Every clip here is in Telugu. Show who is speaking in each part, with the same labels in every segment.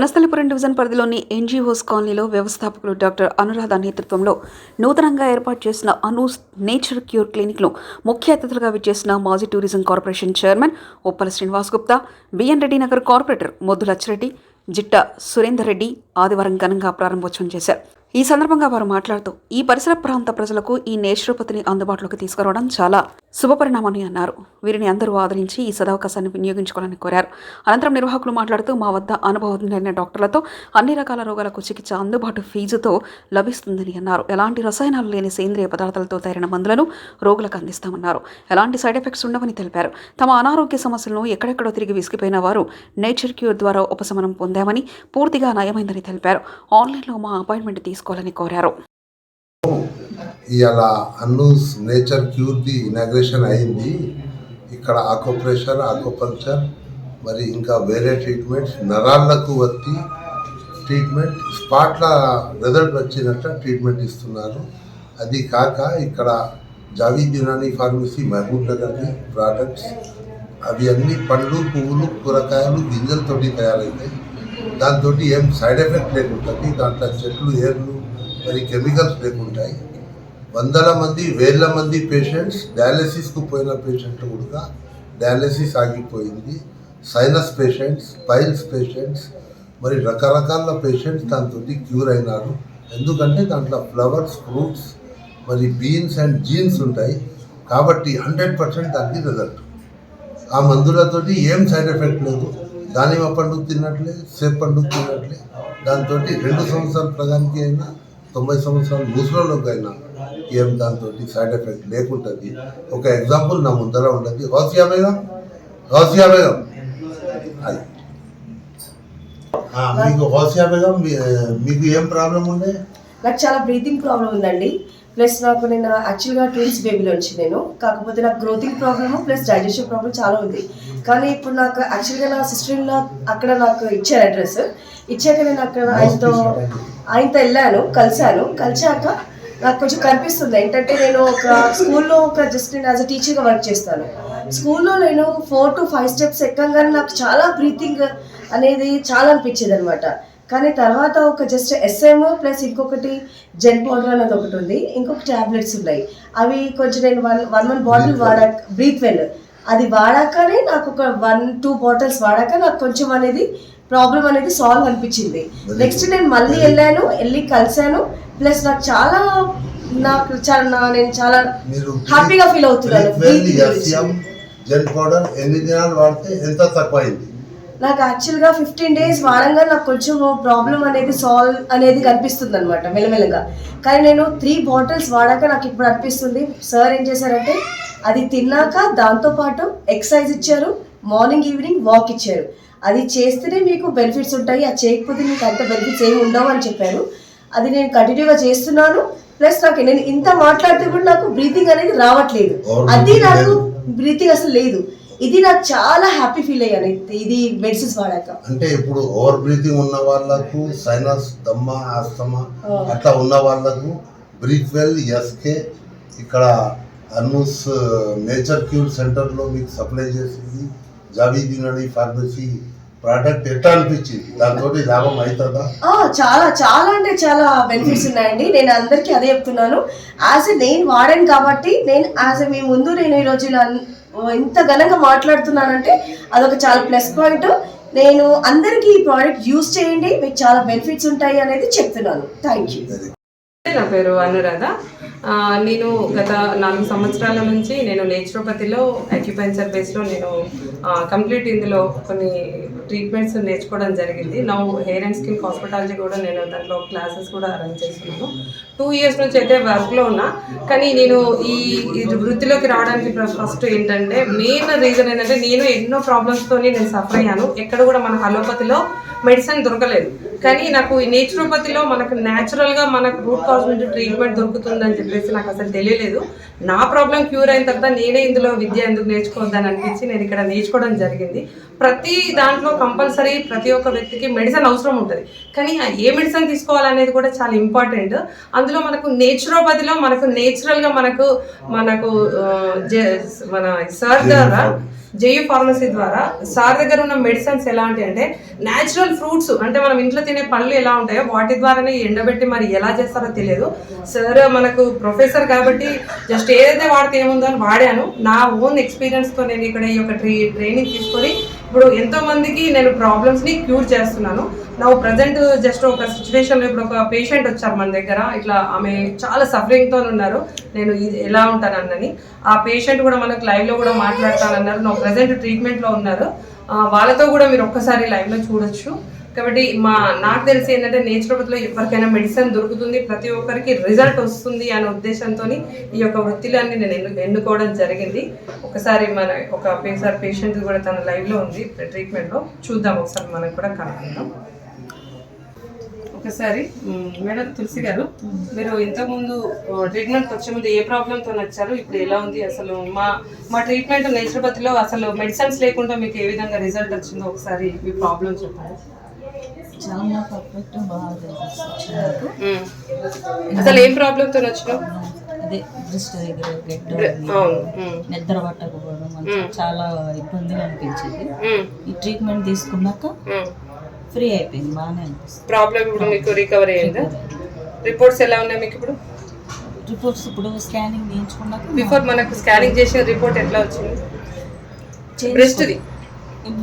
Speaker 1: నస్తలిపురం డివిజన్ పరిధిలోని ఎన్జీఓస్ కాలనీలో వ్యవస్థాపకులు డాక్టర్ అనురాధ నేతృత్వంలో నూతనంగా ఏర్పాటు చేసిన అనూస్ నేచర్ క్యూర్ క్లినిక్ను ముఖ్య అతిథులుగా విచ్చేసిన మాజీ tourism corporation chairman Uppala Srinivas Gupta, BN Reddy Nagar corporator Moddu Lachireddy, Jitta Surender Reddy ఆదివారం ఘనంగా ప్రారంభోత్సవం చేశారు. ఈ సందర్భంగా వారు మాట్లాడుతూ ఈ పరిసర ప్రాంత ప్రజలకు ఈ నేచురోపతిని అందుబాటులోకి తీసుకురావడం చాలా శుభపరిణామని అన్నారు. వీరిని అందరూ ఆదరించి ఈ సదవకాశాన్ని వినియోగించుకోవాలని కోరారు. అనంతరం నిర్వాహకులు మాట్లాడుతూ మా వద్ద అనుభవజ్ఞులైన డాక్టర్లతో అన్ని రకాల రోగాలకు చికిత్స అందుబాటు ఫీజుతో లభిస్తుందని అన్నారు. ఎలాంటి రసాయనాలు లేని సేంద్రియ పదార్థాలతో తయారైన మందులను రోగులకు అందిస్తామన్నారు. ఎలాంటి సైడ్ ఎఫెక్ట్స్ ఉండవని తెలిపారు. తమ అనారోగ్య సమస్యలను ఎక్కడెక్కడో తిరిగి విసిగిపోయిన వారు నేచర్ క్యూర్ ద్వారా ఉపశమనం పొందామని, పూర్తిగా నయమైందని తెలిపారు. ఆన్లైన్లో మా అపాయింట్మెంట్ తీసుకోవాలని కోరారు.
Speaker 2: ఇలా అన్నూస్ నేచర్ క్యూర్ది ఇనాగ్రేషన్ అయింది. ఇక్కడ ఆక్యుప్రెషర్, ఆక్యుపంక్చర్, మరి ఇంకా వేరే ట్రీట్మెంట్స్, నరాలకు వత్తి ట్రీట్మెంట్, స్పాట్ల రిజల్ట్ వచ్చినట్టు ట్రీట్మెంట్ ఇస్తున్నారు. అది కాక ఇక్కడ జావీద్ యునానీ ఫార్మసీ మహబూబ్ నగర్ది ప్రోడక్ట్స్ అవి అన్ని పండ్లు, పువ్వులు, కూరగాయలు, గింజలతోటి తయారవుతాయి. దాంతో ఏం సైడ్ ఎఫెక్ట్ లేకుంటుంది. దాంట్లో చెట్లు, ఏర్లు, మరి కెమికల్స్ లేకుంటాయి. వందల మంది, వేల మంది పేషెంట్స్, డయాలసిస్కు పోయిన పేషెంట్లు కూడా డయాలసిస్ ఆగిపోయింది. సైనస్ పేషెంట్స్, పైల్స్ పేషెంట్స్, మరి రకరకాల పేషెంట్స్ దాంతో క్యూర్ అయినారు. ఎందుకంటే దాంట్లో ఫ్లవర్స్, ఫ్రూట్స్, మరి బీన్స్ అండ్ జీన్స్ ఉంటాయి. కాబట్టి 100% దానికి రిజల్ట్. ఆ మందులతోటి ఏం సైడ్ ఎఫెక్ట్ లేదు. దానిమ్మ పండు తిన్నట్లే, సేబ్ పండు తిన్నట్లే. దాంతో 2 సంవత్సరాల ప్రగానికి అయినా, 90 సంవత్సరాల ముసలోళ్ళకి అయినా ఏం దాంతో సైడ్ ఎఫెక్ట్ లేకుంటుంది. ఒక ఎగ్జాంపుల్ నా ముందర ఉండదు. హౌసియా బేగం అది మీకు హౌసియా బేగం, మీకు ఏం ప్రాబ్లం ఉండే?
Speaker 3: నాకు చాలా బ్రీతింగ్ ప్రాబ్లం ఉందండి. ప్లస్ నాకు నేను యాక్చువల్గా ట్విన్స్ బేబీలో వచ్చి నేను, కాకపోతే నాకు గ్రోతింగ్ ప్రాబ్లము ప్లస్ డైజెషన్ ప్రాబ్లం చాలా ఉంది. కానీ ఇప్పుడు నాకు యాక్చువల్గా నా సిస్టర్ ఇన్ లా అక్కడ నాకు ఇచ్చారు అడ్రస్. ఇచ్చాక నేను అక్కడ ఆయనతో వెళ్ళాను, కలిసాక నాకు కొంచెం కనిపిస్తుంది ఏంటంటే, నేను ఒక స్కూల్లో జస్ట్ నేను యాజ్ అ టీచర్గా వర్క్ చేస్తాను. స్కూల్లో నేను 4 to 5 స్టెప్స్ ఎక్కగానే నాకు చాలా బ్రీతింగ్ అనేది చాలా అనిపించేది అనమాట. కానీ తర్వాత ఒక జస్ట్ ఎస్ఎం ప్లస్ ఇంకొకటి జెన్ పౌడర్ అనేది ఒకటి ఉంది, ఇంకొక ట్యాబ్లెట్స్ ఉన్నాయి. అవి కొంచెం నేను 1 బాటిల్ వాడాక, బ్రీత్ వెల్ అది వాడాకనే నాకు ఒక 1-2 బాటిల్స్ వాడాక నాకు కొంచెం అనేది ప్రాబ్లం అనేది సాల్వ్ అనిపించింది. నెక్స్ట్ నేను మళ్ళీ వెళ్ళి కలిసాను. ప్లస్ నాకు నేను చాలా హ్యాపీగా ఫీల్ అవుతున్నాను. నాకు యాక్చువల్గా 15 days వాడంగా నాకు కొంచెం ప్రాబ్లం అనేది సాల్వ్ అనేది కనిపిస్తుంది అనమాట మెల్లమెల్లగా. కానీ నేను 3 బాటిల్స్ వాడాక నాకు ఇప్పుడు అనిపిస్తుంది. సార్ ఏం చేశారంటే అది తిన్నాక దాంతోపాటు ఎక్సర్సైజ్ ఇచ్చారు, మార్నింగ్ ఈవినింగ్ వాక్ ఇచ్చారు. అది చేస్తేనే మీకు బెనిఫిట్స్ ఉంటాయి, అది చేయకపోతే మీకు అంత బెనిఫిట్స్ ఏమి ఉండవు అని చెప్పారు. అది నేను కంటిన్యూగా చేస్తున్నాను. ప్లస్ నాకు నేను ఇంత మాట్లాడితే కూడా నాకు బ్రీతింగ్ అనేది రావట్లేదు. అది నాకు బ్రీతింగ్ అసలు లేదు. ఇది నాకు చాలా హ్యాపీ ఫీల్ అయ్యాను ఇది మెడిసిన్స్ వాడాక.
Speaker 2: అంటే ఇప్పుడు ఓవర్ బ్రీతింగ్ ఉన్న వాళ్ళకు, సైనస్, దమ్మా, ఆస్తమా అట్లా ఉన్న వాళ్ళకు బ్రీత్ వెల్ ఎస్కే ఇక్కడ అన్నూస్ నేచర్ క్యూర్ సెంటర్లో మీకు సప్లై చేసింది. జావీద్ యునానీ ఫార్మసీ ప్రోడక్ట్ ఎట్లా అనిపించింది? దాంతో లాభం అవుతుందా?
Speaker 3: చాలా చాలా అంటే చాలా బెనిఫిట్స్ ఉన్నాయండి. నేను అందరికీ అదే చెప్తున్నాను. నేను వాడాను కాబట్టి మీ ముందు నేను ఈరోజు ఇలా ఇంత ఘనంగా మాట్లాడుతున్నానంటే అదొక చాలా ప్లస్ పాయింట్. నేను అందరికీ ఈ ప్రోడక్ట్ యూజ్ చేయండి, మీకు చాలా బెనిఫిట్స్ ఉంటాయి అనేది చెప్తున్నాను. Thank you.
Speaker 4: నా పేరు అనురాధ. నేను గత 4 సంవత్సరాల నుంచి నేను నేచురోపతిలో అక్యుపంక్చర్ బేస్లో నేను కంప్లీట్ ఇందులో కొన్ని ట్రీట్మెంట్స్ నేర్చుకోవడం జరిగింది. నా హెయిర్ అండ్ స్కిన్ హాస్పిటాలజీ కూడా నేను దాంట్లో క్లాసెస్ కూడా రన్ చేస్తున్నాను. 2 years నుంచి అయితే వర్క్లో ఉన్నా. కానీ నేను ఈ వృత్తిలోకి రావడానికి ఫస్ట్ ఏంటంటే మెయిన్ రీజన్ ఏంటంటే, నేను ఎన్నో ప్రాబ్లమ్స్తో నేను సఫర్ అయ్యాను. ఎక్కడ కూడా మన అలోపతిలో మెడిసిన్ దొరకలేదు. కానీ నాకు ఈ నేచురోపతిలో మనకు న్యాచురల్గా మనకు రూట్ కాజ్ నుంచి ట్రీట్మెంట్ దొరుకుతుందని చెప్పేసి నాకు అసలు తెలియలేదు. నా ప్రాబ్లం క్యూర్ అయిన తర్వాత నేనే ఇందులో విద్య ఎందుకు నేర్చుకోవద్దని అనిపించి నేను ఇక్కడ నేర్చుకోవడం జరిగింది. ప్రతి దాంట్లో కంపల్సరీ ప్రతి ఒక్క వ్యక్తికి మెడిసిన్ అవసరం ఉంటుంది. కానీ ఏ మెడిసిన్ తీసుకోవాలనేది కూడా చాలా ఇంపార్టెంట్. అందులో మనకు నేచురోపతిలో మనకు నేచురల్గా మనకు మన సార్ ద్వారా జేయూ ఫార్మసీ ద్వారా సార్ దగ్గర ఉన్న మెడిసిన్స్ ఎలాంటి అంటే న్యాచురల్ ఫ్రూట్స్, అంటే మనం ఇంట్లో తినే పళ్ళు ఎలా ఉంటాయో వాటి ద్వారానే ఎండబెట్టి మరి ఎలా చేస్తారో తెలియదు. సార్ మనకు ప్రొఫెసర్ కాబట్టి జస్ట్ ఏదైతే వాడితే ఏముందో అని వాడాను. నా ఓన్ ఎక్స్పీరియన్స్తో నేను ఇక్కడ ఈ యొక్క ట్రైనింగ్ తీసుకొని ఇప్పుడు ఎంతో మందికి నేను ప్రాబ్లమ్స్ని క్యూర్ చేస్తున్నాను. నా ప్రజెంట్ జస్ట్ ఒక సిచ్యువేషన్లో ఇప్పుడు ఒక పేషెంట్ వచ్చారు మన దగ్గర, ఇట్లా ఆమె చాలా సఫరింగ్తో ఉన్నారు, నేను ఇది ఎలా ఉంటానని. ఆ పేషెంట్ కూడా మనకు లైవ్లో కూడా మాట్లాడతానన్నారు. నా ప్రజెంట్ ట్రీట్మెంట్లో ఉన్నారు. వాళ్ళతో కూడా మీరు ఒక్కసారి లైవ్లో చూడొచ్చు. కాబట్టి నాకు తెలిసి ఏంటంటే నేచురోపతిలో ఎవరికైనా మెడిసిన్ దొరుకుతుంది, ప్రతి ఒక్కరికి రిజల్ట్ వస్తుంది అనే ఉద్దేశంతో ఈ యొక్క వృత్తిలన్నీ నేను ఎన్నుకోవడం జరిగింది. ఒకసారి ఒక పేషెంట్ కూడా తన లైవ్లో ఉంది ట్రీట్మెంట్లో, చూద్దాం ఒకసారి మనం కూడా కనుక్కుందాం. ఒకసారి మేడం తులసి గారు, మీరు ఇంతకుముందు ట్రీట్మెంట్కి వచ్చే ముందు ఏ ప్రాబ్లంతో వచ్చారు, ఇప్పుడు ఎలా ఉంది అసలు? మా ట్రీట్మెంట్ నేచురోపతిలో అసలు మెడిసిన్స్ లేకుండా మీకు ఏ విధంగా రిజల్ట్ వచ్చిందో ఒకసారి మీ ప్రాబ్లం చెప్పండి.
Speaker 5: చాలా పర్ఫెక్ట్ బాగా
Speaker 4: అసలు ఏం ప్రాబ్లంతో వచ్చినావు?
Speaker 5: అదే దృష్టి దగ్గర నిద్ర పట్టకపోవడం చాలా ఇబ్బందిగా అనిపించేది. ఈ ట్రీట్మెంట్ తీసుకున్నాక ఫ్రీ అయిపోయింది, బాగానే అనిపిస్తుంది.
Speaker 4: ప్రాబ్లం ఇప్పుడు మీకు రికవరీ అయిందా? రిపోర్ట్స్ ఎలా ఉన్నాయి మీకు ఇప్పుడు?
Speaker 5: రిపోర్ట్స్ ఇప్పుడు స్కానింగ్ చేయించుకున్నాక
Speaker 4: బిఫోర్ మనకు స్కానింగ్ చేసిన రిపోర్ట్ ఎట్లా వచ్చింది? బ్రెస్ట్ది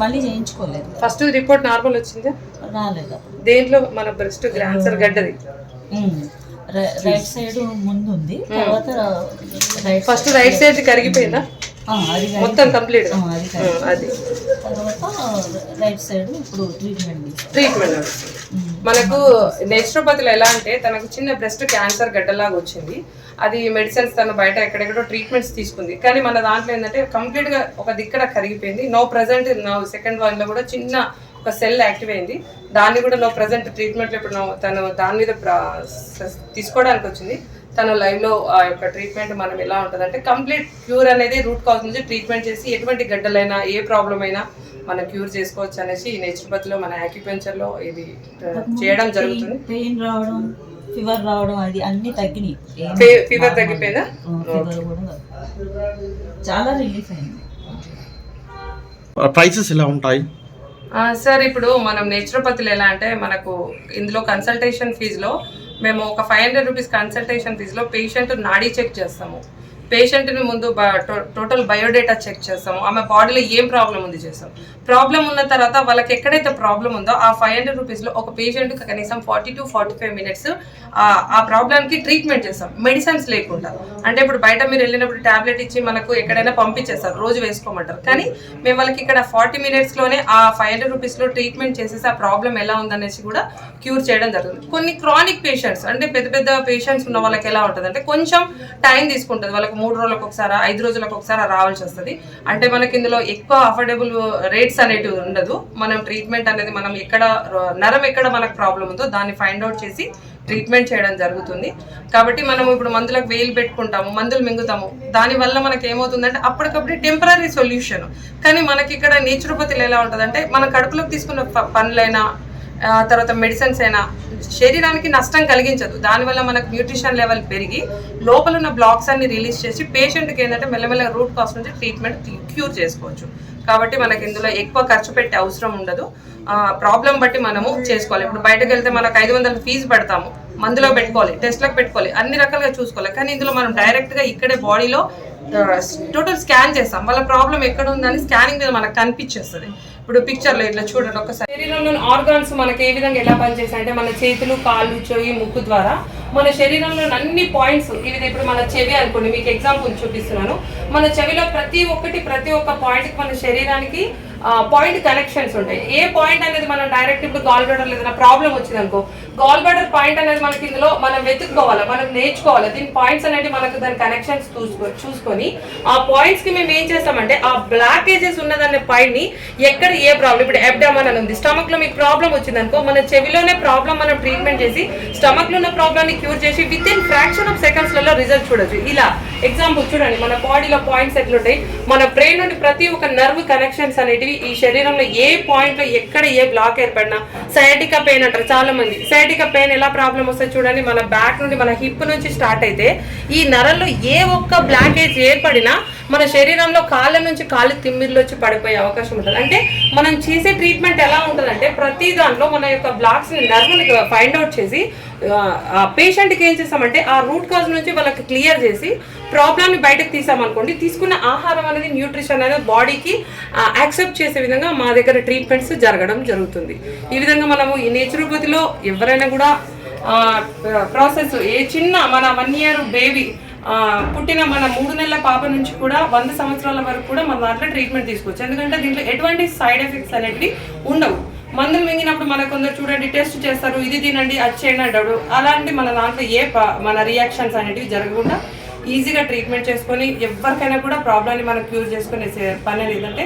Speaker 5: మళ్ళీ చేయించుకోలేదు.
Speaker 4: ఫస్ట్ రిపోర్ట్ నార్మల్ వచ్చిందా?
Speaker 5: రాలేదు.
Speaker 4: దేంట్లో మన బ్రెస్ట్ క్యాన్సర్ గడ్డది
Speaker 5: రైట్ సైడ్ ముందు ఉంది, తర్వాత
Speaker 4: ఫస్ట్ రైట్ సైడ్ కరిగిపోయిందా మొత్తం కంప్లీట్? అది
Speaker 5: తర్వాత రైట్ సైడ్ ఇప్పుడు
Speaker 4: ట్రీట్మెంట్ మనకు నేచురోపతిలో ఎలా అంటే తనకు చిన్న బ్రెస్ట్ క్యాన్సర్ గడ్డలాగా వచ్చింది. అది మెడిసిన్స్ తను బయట ఎక్కడెక్కడో ట్రీట్మెంట్స్ తీసుకుంది, కానీ మన దాంట్లో ఏంటంటే కంప్లీట్గా ఒక దిక్కడ కరిగిపోయింది. నో ప్రజెంట్ సెకండ్ వన్లో కూడా చిన్న ఒక సెల్ యాక్టివ్ అయింది, దాన్ని కూడా నో ప్రజెంట్ ట్రీట్మెంట్లో ఇప్పుడు తను దాని మీద తీసుకోవడానికి వచ్చింది. తను లైవ్లో ఆ యొక్క ట్రీట్మెంట్ మనం ఎలా ఉంటుంది అంటే కంప్లీట్ క్యూర్ అనేది రూట్ కాజ్ నుంచి ట్రీట్మెంట్ చేసి ఎటువంటి గడ్డలైనా ఏ ప్రాబ్లం అయినా మనం క్యూర్ చేసుకోవచ్చు అనేసి నేచురోపతిలో మన యాక్యుపెంచర్లో ఇది చేయడం జరుగుతుంది.
Speaker 5: పెయిన్ రావడం, ఫీవర్ రావడం అది అన్ని తగ్గినాయి.
Speaker 4: ఫీవర్ తగ్గిపోయిందా?
Speaker 5: ఫీవర్ కూడా చాలా రిలీఫ్ అయింది.
Speaker 6: ప్రైసెస్ ఎలా ఉంటాయి
Speaker 4: సార్? ఇప్పుడు మనం నేచురోపతిలో ఎలా అంటే మనకు ఇందులో కన్సల్టేషన్ ఫీజులో మేము ఒక 500 రూపీస్ కన్సల్టేషన్ ఫీజులో పేషెంట్ నాడీ చెక్ చేస్తాము. పేషెంట్ని ముందు టోటల్ బయోడేటా చెక్ చేస్తాము, ఆమె బాడీలో ఏం ప్రాబ్లం ఉంది చేస్తాం. ప్రాబ్లం ఉన్న తర్వాత వాళ్ళకి ఎక్కడైతే ప్రాబ్లం ఉందో ఆ 500 రూపీస్లో ఒక పేషెంట్కి కనీసం 40 to 45 మినిట్స్ ఆ ప్రాబ్లంకి ట్రీట్మెంట్ చేస్తాం, మెడిసిన్స్ లేకుండా. అంటే ఇప్పుడు బయట మీరు వెళ్ళినప్పుడు ట్యాబ్లెట్ ఇచ్చి మనకు ఎక్కడైనా పంపించేస్తారు, రోజు వేసుకోమంటారు, కానీ మేము వాళ్ళకి ఇక్కడ 40 మినిట్స్లోనే ఆ 500 రూపీస్లో ట్రీట్మెంట్ చేసేసి ఆ ప్రాబ్లం ఎలా ఉందనేసి కూడా క్యూర్ చేయడం జరుగుతుంది. కొన్ని క్రానిక్ పేషెంట్స్ అంటే పెద్ద పెద్ద పేషెంట్స్ ఉన్న వాళ్ళకి ఎలా ఉంటుంది అంటే కొంచెం టైం తీసుకుంటుంది, వాళ్ళకి 3 రోజులకు ఒకసారి 5 రోజులకు ఒకసారి రావాల్సి వస్తుంది. అంటే మనకి ఇందులో ఎక్కువ అఫోర్డబుల్ రేట్స్ అనేటివి ఉండదు. మనం ట్రీట్మెంట్ అనేది మనం నరం ఎక్కడ మనకు ప్రాబ్లం ఉందో దాన్ని ఫైండ్ అవుట్ చేసి ట్రీట్మెంట్ చేయడం జరుగుతుంది. కాబట్టి మనం ఇప్పుడు మందులకు వేలు పెట్టుకుంటాము, మందులు మింగుతాము, దానివల్ల మనకి ఏమవుతుందంటే అప్పటికప్పుడు టెంపరీ సొల్యూషన్. కానీ మనకి ఇక్కడ నేచురోపతిలో ఎలా ఉంటుందంటే మన కడుపులోకి తీసుకున్న పనులైనా తర్వాత మెడిసిన్స్ అయినా శరీరానికి నష్టం కలిగించదు. దానివల్ల మనకు న్యూట్రిషన్ లెవెల్ పెరిగి లోపల ఉన్న బ్లాక్స్ అన్ని రిలీజ్ చేసి పేషెంట్కి ఏంటంటే మెల్లమెల్లగా రూట్ కాజ్ నుంచి ట్రీట్మెంట్ క్యూర్ చేసుకోవచ్చు. కాబట్టి మనకి ఇందులో ఎక్కువ ఖర్చు పెట్టే అవసరం ఉండదు. ప్రాబ్లం బట్టి మనము చేసుకోవాలి. ఇప్పుడు బయటకు వెళ్తే మనకు 500 ఫీజు పెడతాము, మందులో పెట్టుకోవాలి, టెస్ట్లకు పెట్టుకోవాలి, అన్ని రకాలుగా చూసుకోవాలి. కానీ ఇందులో మనం డైరెక్ట్గా ఇక్కడే బాడీలో టోటల్ స్కాన్ చేస్తాం, వాళ్ళ ప్రాబ్లం ఎక్కడ ఉందని స్కానింగ్ మీద మనకు కనిపించేస్తుంది. ఇప్పుడు పిక్చర్లో ఇట్లా చూడండి ఒకసారి. శరీరంలోని ఆర్గాన్స్ మనకి ఏ విధంగా ఎలా పనిచేస్తాయంటే మన చేతులు, కాళ్ళు, చెవి, ముక్కు ద్వారా మన శరీరంలోని అన్ని పాయింట్స్ ఇవి. ఇప్పుడు మన చెవి అనుకోండి, మీకు ఎగ్జాంపుల్ చూపిస్తున్నాను. మన చెవిలో ప్రతి ఒక్క పాయింట్కి మన శరీరానికి పాయింట్ కనెక్షన్స్ ఉంటాయి. ఏ పాయింట్ అనేది మనం డైరెక్ట్ ఇప్పుడు గాల్ బ్లాడర్ ఏదైనా ప్రాబ్లం వచ్చింది అనుకో, గాల్ బ్లాడర్ పాయింట్ అనేది మనకి ఇందులో మనం వెతుక్కోవాలి, మనం నేర్చుకోవాలి. దీని పాయింట్స్ అనేది మనకు దాని కనెక్షన్స్ చూసుకొని ఆ పాయింట్స్ కి మేము ఏం చేస్తామంటే ఆ బ్లాకేజెస్ ఉన్నదనే పాయింట్ ని ఎక్కడ ఏ ప్రాబ్లం, ఇప్పుడు అబ్డామన్ అని ఉంది, స్టమక్ లో మీకు ప్రాబ్లం వచ్చింది అనుకో, మన చెవిలోనే ప్రాబ్లం మనం ట్రీట్మెంట్ చేసి స్టమక్ లో ఉన్న ప్రాబ్లమ్ ని క్యూర్ చేసి with in fraction of seconds లలో రిజల్ట్ చూడొచ్చు. ఇలా ఎగ్జాంపుల్ చూడండి, మన బాడీలో పాయింట్స్ ఎట్లుంటాయి, మన బ్రెయిన్ నుండి ప్రతి ఒక్క నర్వ్ కనెక్షన్స్ అనేటివి ఈ శరీరంలో ఏ పాయింట్ లో ఎక్కడ ఏ బ్లాక్ ఏర్పడినా, సయాటికా పెయిన్ అంటారు చాలా మంది. సయాటికా పెయిన్ ఎలా ప్రాబ్లం వస్తుంది చూడండి, మన బ్యాక్ నుండి మన హిప్ నుంచి స్టార్ట్ అయితే ఈ నరంలో ఏ ఒక్క బ్లాకేజ్ ఏర్పడినా మన శరీరంలో కాళ్ళ నుంచి కాళ్ళు తిమ్మిర్లు వచ్చి పడిపోయే అవకాశం ఉంటుంది. అంటే మనం చేసే ట్రీట్మెంట్ ఎలా ఉంటుందంటే ప్రతి దాంట్లో మన యొక్క బ్లాక్స్ని నర్వ్ని ఫైండ్ అవుట్ చేసి ఆ పేషెంట్కి ఏం చేస్తామంటే ఆ రూట్ కాజ్ నుంచి వాళ్ళకి క్లియర్ చేసి ప్రాబ్లమ్ని బయటకు తీసామనుకోండి, తీసుకున్న ఆహారం అనేది న్యూట్రిషన్ అనేది బాడీకి యాక్సెప్ట్ చేసే విధంగా మా దగ్గర ట్రీట్మెంట్స్ జరగడం జరుగుతుంది. ఈ విధంగా మనము ఈ నేచురోపతిలో ఎవరైనా కూడా ప్రాసెస్ ఏ చిన్న మన 1 year బేబీ పుట్టిన మన 3 నెలల పాప నుంచి కూడా 100 సంవత్సరాల వరకు కూడా మన దాంట్లో ట్రీట్మెంట్ తీసుకోవచ్చు. ఎందుకంటే దీంట్లో ఎటువంటి సైడ్ ఎఫెక్ట్స్ అనేవి ఉండవు. మందులు మింగినప్పుడు మన కొందరు చూడండి టెస్ట్ చేస్తారు, ఇది తినండి అది చేయండి అంటాడు. అలాంటి మన దాంట్లో మన రియాక్షన్స్ అనేటివి జరగకుండా ఈజీగా ట్రీట్మెంట్ చేసుకొని ఎవరికైనా కూడా ప్రాబ్లమ్ని మనం క్యూర్ చేసుకునే పని అనేది ఏంటంటే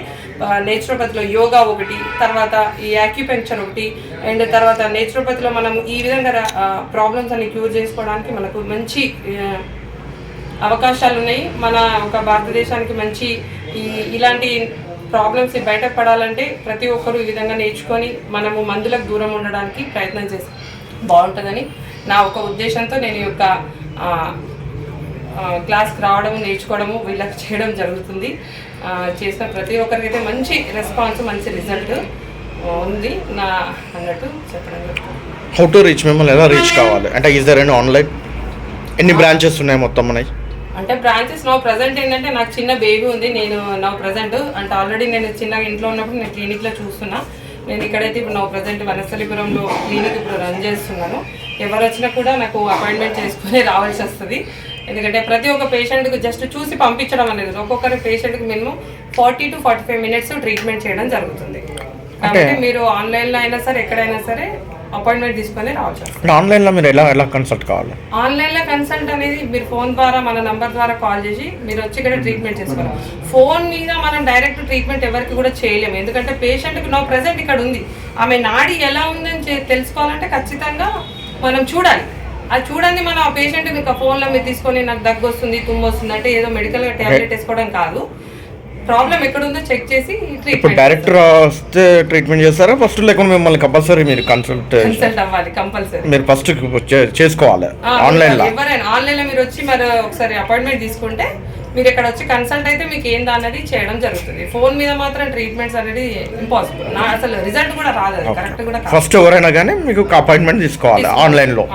Speaker 4: నేచురోపతిలో యోగా ఒకటి, తర్వాత ఈ యాక్యుపెంక్చర్ ఒకటి, అండ్ తర్వాత నేచురోపతిలో మనం ఈ విధంగా ప్రాబ్లమ్స్ అన్ని క్యూర్ చేసుకోవడానికి మనకు మంచి అవకాశాలు ఉన్నాయి. మన ఒక భారతదేశానికి మంచి ఇలాంటి ప్రాబ్లమ్స్ బయటపడాలంటే ప్రతి ఒక్కరూ ఈ విధంగా నేర్చుకొని మనము మందులకు దూరం ఉండడానికి ప్రయత్నం చేస్తే బాగుంటుందని నా ఒక ఉద్దేశంతో నేను ఈ యొక్క క్లాస్కి రావడం, నేర్చుకోవడము వీళ్ళకి చేయడం జరుగుతుంది. చేసిన ప్రతి ఒక్కరికైతే మంచి రెస్పాన్స్, మంచి రిజల్ట్ ఉంది నా అన్నట్టు చెప్పడం జరుగుతుంది.
Speaker 6: హౌ టు రీచ్, మిమ్మల్ని ఎలా రీచ్ కావాలి అంటే ఈజ్ దర్ ఎనీ ఆన్లైన్, ఎన్ని బ్రాంచెస్ ఉన్నాయి మొత్తం మనకి?
Speaker 4: అంటే బ్రాంచెస్ నో ప్రజెంట్ ఏంటంటే నాకు చిన్న బేబీ ఉంది, నేను నో ప్రజెంట్ అంటే ఆల్రెడీ నేను చిన్నగా ఇంట్లో ఉన్నప్పుడు నేను క్లినిక్లో చూస్తున్నా. నేను ఇక్కడైతే ఇప్పుడు నో ప్రజెంట్ వనస్థలిపురంలో క్లినిక్ ఇప్పుడు రన్ చేస్తున్నాను. ఎవరు వచ్చినా కూడా నాకు అపాయింట్మెంట్ చేసుకుని రావాల్సి వస్తుంది. ఎందుకంటే ప్రతి ఒక్క పేషెంట్కి జస్ట్ చూసి పంపించడం అనేది ఒక్కొక్కరి పేషెంట్కి మినిమం 40 to 45 minutes ట్రీట్మెంట్ చేయడం జరుగుతుంది. కాబట్టి మీరు ఆన్లైన్లో అయినా సరే ఎక్కడైనా సరే అపాయింట్మెంట్ తీసుకొని రావచ్చు.
Speaker 6: ఆన్లైన్లో మీరు ఎలా కన్సల్ట్ కావాలి?
Speaker 4: ఆన్లైన్లో కన్సల్ట్ అనేది మీరు ఫోన్ ద్వారా మన నంబర్ ద్వారా కాల్ చేసి మీరు వచ్చి ఇక్కడ ట్రీట్మెంట్ చేసుకోవాలి. ఫోన్ మీద మనం డైరెక్ట్ ట్రీట్మెంట్ ఎవరికి కూడా చేయలేము. ఎందుకంటే పేషెంట్కి నో ప్రెజెంట్ ఇక్కడ ఉంది, ఆమె నాడి ఎలా ఉందని తెలుసుకోవాలంటే ఖచ్చితంగా మనం చూడాలి. అది చూడండి మనం ఆ పేషెంట్ మీకు ఫోన్లో మీరు తీసుకొని నాకు దగ్గు వస్తుంది, తుమ్ము వస్తుంది అంటే ఏదో మెడికల్గా ట్యాబ్లెట్ వేసుకోవడం కాదు. ప్రాబ్లం ఎక్కడ ఉందో చెక్ చేసి
Speaker 6: ఇప్పుడు డైరెక్టర్ వస్తే ట్రీట్మెంట్ చేస్తారా ఫస్ట్, లేకుండా మిమ్మల్ని కంపల్సరీ మీరు కన్సల్ట్
Speaker 4: అవ్వాలి? కంపల్సరీ
Speaker 6: మీరు ఫస్ట్ చేసుకోవాలి ఆన్లైన్లో.
Speaker 4: ఎవరైనా ఆన్లైన్లో మీరు వచ్చి మరి ఒకసారి అపాయింట్మెంట్ తీసుకుంటే మీరు ఇక్కడ వచ్చి కన్సల్ట్ అయితే మీకు ఏందా అన్నది చేయడం జరుగుతుంది. ఫోన్ మీద మాత్రం ట్రీట్మెంట్స్ అనేది ఇంపాసిబుల్, అసలు రిజల్ట్ కూడా రాదు, కరెక్ట్ కూడా.
Speaker 6: ఫస్ట్ ఎవరైనా కానీ మీకు అపాయింట్మెంట్ తీసుకోవాలి ఆన్లైన్లో.